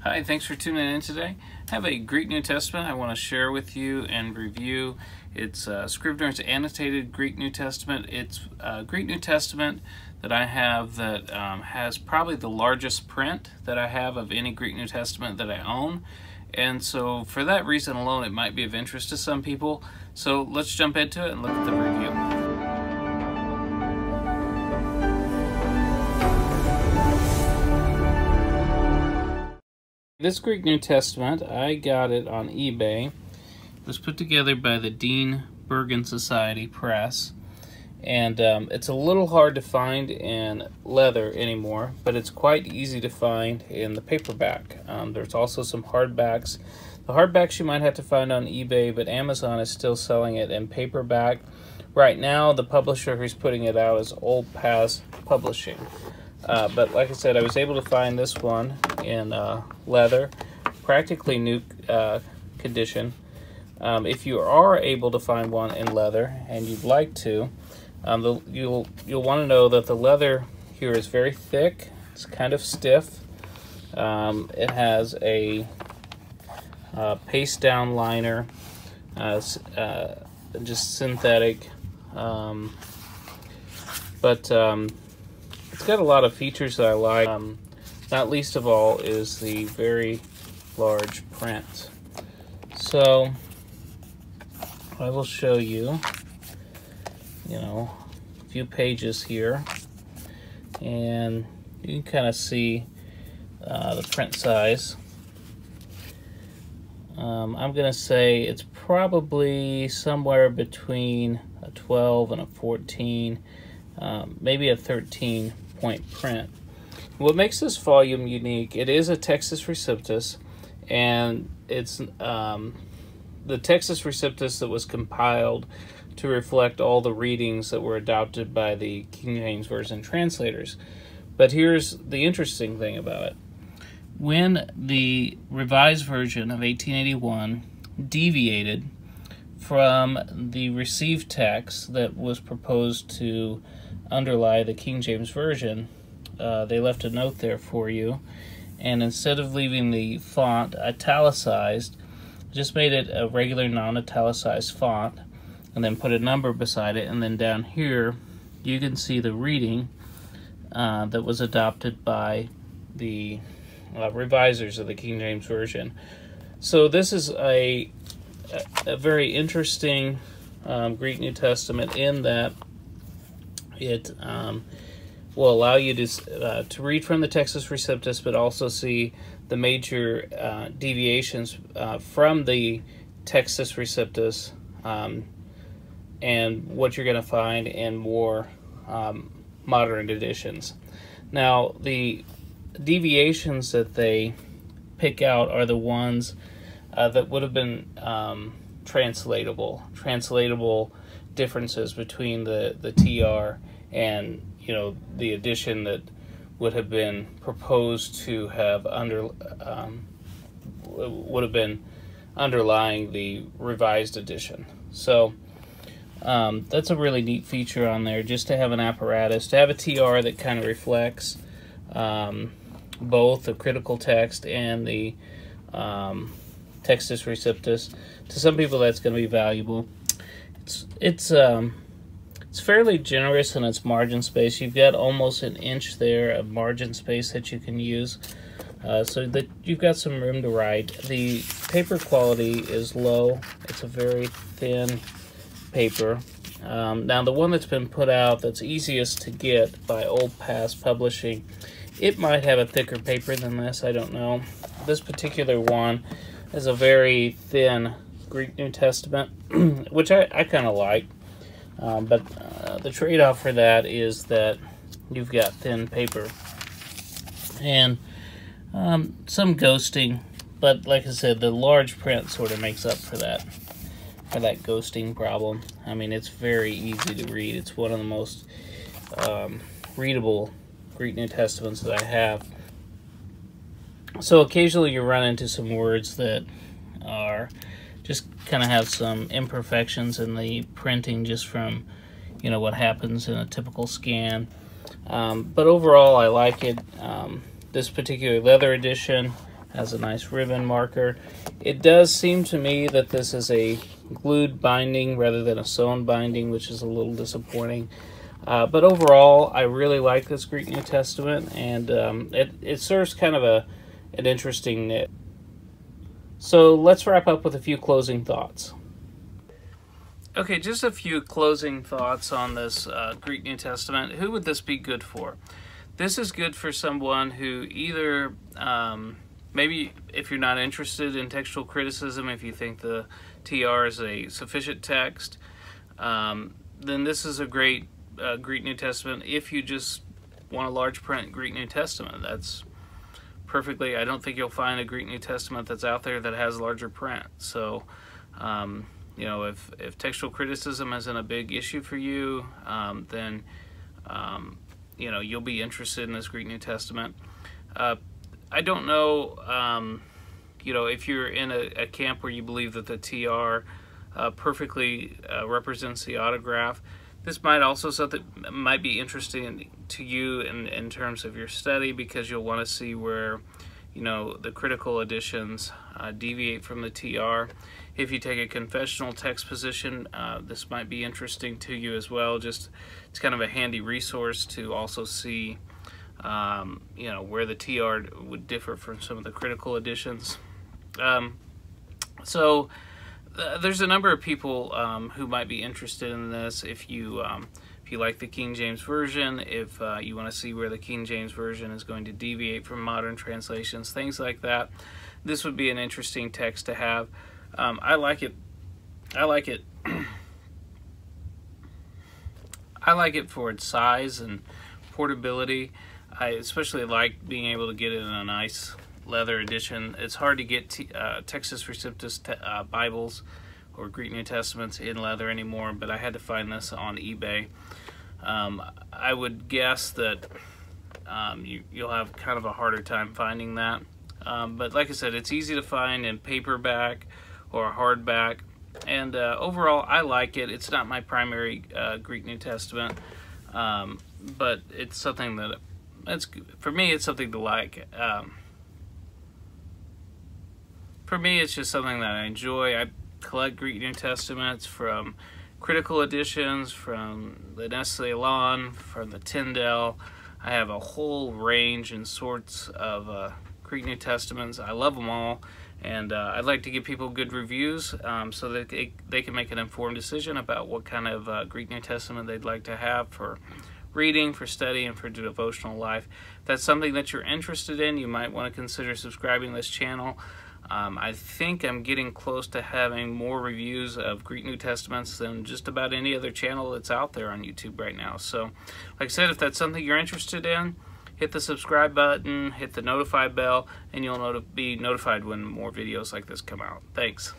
Hi, thanks for tuning in today. I have a Greek New Testament I want to share with you and review. It's Scrivener's Annotated Greek New Testament. It's a Greek New Testament that I have that has probably the largest print that I have of any Greek New Testament that I own. And so for that reason alone, it might be of interest to some people. So let's jump into it and look at the review. This Greek New Testament, I got it on eBay. It was put together by the Dean Bergen Society Press. And it's a little hard to find in leather anymore, but it's quite easy to find in the paperback. There's also some hardbacks. The hardbacks you might have to find on eBay, but Amazon is still selling it in paperback. Right now, the publisher who's putting it out is Old Pass Publishing. But like I said, I was able to find this one in leather, practically new condition. If you are able to find one in leather and you'd like to, you'll want to know that the leather here is very thick. It's kind of stiff. It has a paste down liner, just synthetic, but it's got a lot of features that I like. Not least of all is the very large print. So I will show you, a few pages here, and you can kind of see the print size. I'm going to say it's probably somewhere between a 12 and a 14, maybe a 13-point print. What makes this volume unique, it is a Textus Receptus, and it's the Textus Receptus that was compiled to reflect all the readings that were adopted by the King James Version translators. But here's the interesting thing about it. When the Revised Version of 1881 deviated from the received text that was proposed to underlie the King James Version, they left a note there for you, and instead of leaving the font italicized, just made it a regular non-italicized font, and then put a number beside it, and then down here you can see the reading that was adopted by the revisers of the King James Version. So this is a very interesting Greek New Testament in that it will allow you to read from the Textus Receptus, but also see the major deviations from the Textus Receptus and what you're going to find in more modern editions. Now, the deviations that they pick out are the ones that would have been translatable differences between the TR and the edition that would have been proposed to have would have been underlying the revised edition. So that's a really neat feature on there, just to have an apparatus, to have a TR that kind of reflects both the critical text and the Textus Receptus. To some people, that's going to be valuable. It's fairly generous in its margin space. You've got almost an inch there of margin space that you can use, so that you've got some room to write. The paper quality is low. It's a very thin paper. Now, the one that's been put out that's easiest to get by Old Pass Publishing, it might have a thicker paper than this, I don't know. This particular one is a very thin Greek New Testament, which I kind of like. But the trade-off for that is that you've got thin paper and some ghosting, but like I said, the large print sort of makes up for that ghosting problem. I mean, it's very easy to read. It's one of the most readable Greek New Testaments that I have. So occasionally you run into some words that are just kind of have some imperfections in the printing just from what happens in a typical scan, but overall I like it. This particular leather edition Has a nice ribbon marker. It does seem to me that this is a glued binding rather than a sewn binding, which is a little disappointing. But overall, I really like this Greek New Testament, and it serves kind of an interesting niche. So let's wrap up with a few closing thoughts. Okay, just a few closing thoughts on this Greek New Testament. Who would this be good for? This is good for someone who either, maybe if you're not interested in textual criticism, if you think the TR is a sufficient text, then this is a great Greek New Testament. If you just want a large print Greek New Testament, that's perfectly. I don't think you'll find a Greek New Testament that's out there that has larger print. So, you know, if textual criticism isn't a big issue for you, then you know, you'll be interested in this Greek New Testament. I don't know, you know, if you're in a camp where you believe that the TR perfectly represents the autograph. This might also might be interesting to you in terms of your study, because you'll want to see where, you know, the critical editions deviate from the TR. If you take a confessional text position, this might be interesting to you as well. Just it's kind of a handy resource to also see, you know, where the TR would differ from some of the critical editions. So there's a number of people who might be interested in this. If you like the King James Version, if you want to see where the King James Version is going to deviate from modern translations, things like that, this would be an interesting text to have. I like it. I like it. I like it for its size and portability. I especially like being able to get it in a nice leather edition. It's hard to get Textus Receptus Bibles or Greek New Testaments in leather anymore, but I had to find this on eBay. I would guess that you'll have kind of a harder time finding that. But like I said, it's easy to find in paperback or hardback, and overall I like it. It's not my primary Greek New Testament, but it's something that for me it's something to like. For me, it's just something that I enjoy. I collect Greek New Testaments from critical editions, from the Nestle Elan, from the Tyndale. I have a whole range and sorts of Greek New Testaments. I love them all, and I'd like to give people good reviews so that they can make an informed decision about what kind of Greek New Testament they'd like to have for reading, for study, and for devotional life. If that's something that you're interested in, you might want to consider subscribing to this channel. I think I'm getting close to having more reviews of Greek New Testaments than just about any other channel that's out there on YouTube right now. So, like I said, if that's something you're interested in, hit the subscribe button, hit the notify bell, and you'll be notified when more videos like this come out. Thanks.